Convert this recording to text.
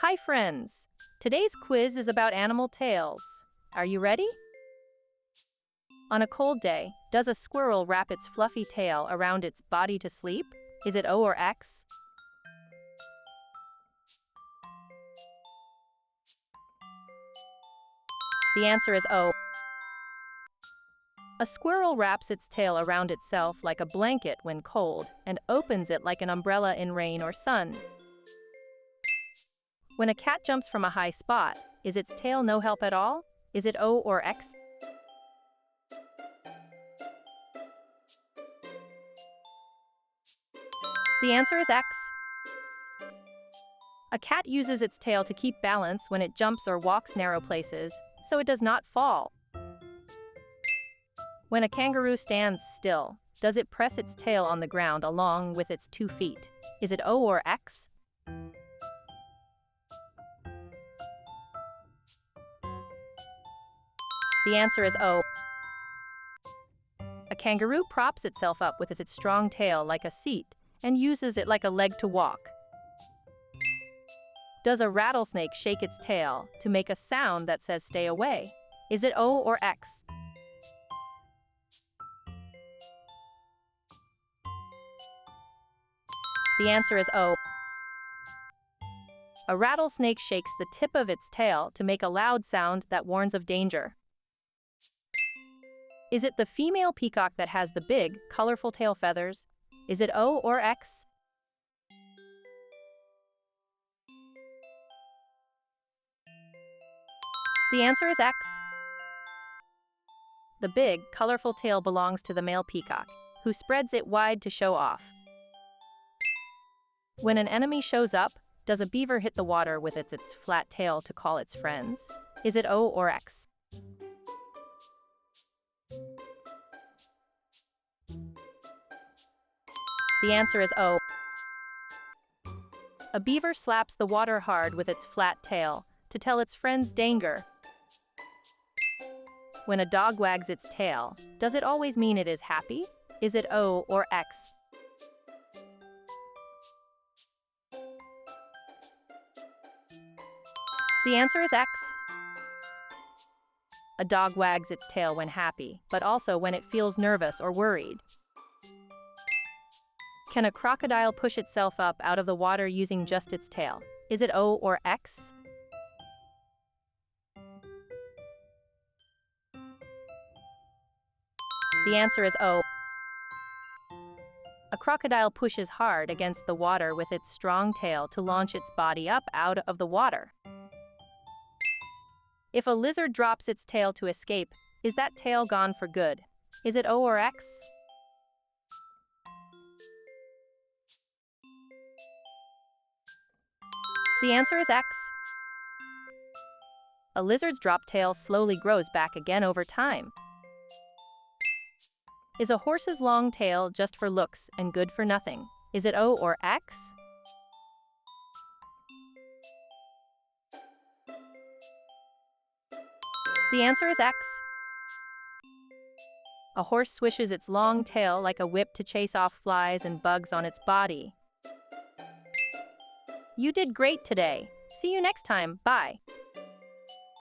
Hi, friends! Today's quiz is about animal tails. Are you ready? On a cold day, does a squirrel wrap its fluffy tail around its body to sleep? Is it O or X? The answer is O. A squirrel wraps its tail around itself like a blanket when cold and opens it like an umbrella in rain or sun. When a cat jumps from a high spot, is its tail no help at all? Is it O or X? The answer is X. A cat uses its tail to keep balance when it jumps or walks narrow places, so it does not fall. When a kangaroo stands still, does it press its tail on the ground along with its 2 feet? Is it O or X? The answer is O. A kangaroo props itself up with its strong tail like a seat and uses it like a leg to walk. Does a rattlesnake shake its tail to make a sound that says stay away? Is it O or X? The answer is O. A rattlesnake shakes the tip of its tail to make a loud sound that warns of danger. Is it the female peacock that has the big, colorful tail feathers? Is it O or X? The answer is X. The big, colorful tail belongs to the male peacock, who spreads it wide to show off. When an enemy shows up, does a beaver hit the water with its flat tail to call its friends? Is it O or X? The answer is O. A beaver slaps the water hard with its flat tail to tell its friends danger. When a dog wags its tail, does it always mean it is happy? Is it O or X? The answer is X. A dog wags its tail when happy, but also when it feels nervous or worried. Can a crocodile push itself up out of the water using just its tail? Is it O or X? The answer is O. A crocodile pushes hard against the water with its strong tail to launch its body up out of the water. If a lizard drops its tail to escape, is that tail gone for good? Is it O or X? The answer is X. A lizard's drop tail slowly grows back again over time. Is a horse's long tail just for looks and good for nothing? Is it O or X? The answer is X. A horse swishes its long tail like a whip to chase off flies and bugs on its body. You did great today. See you next time. Bye.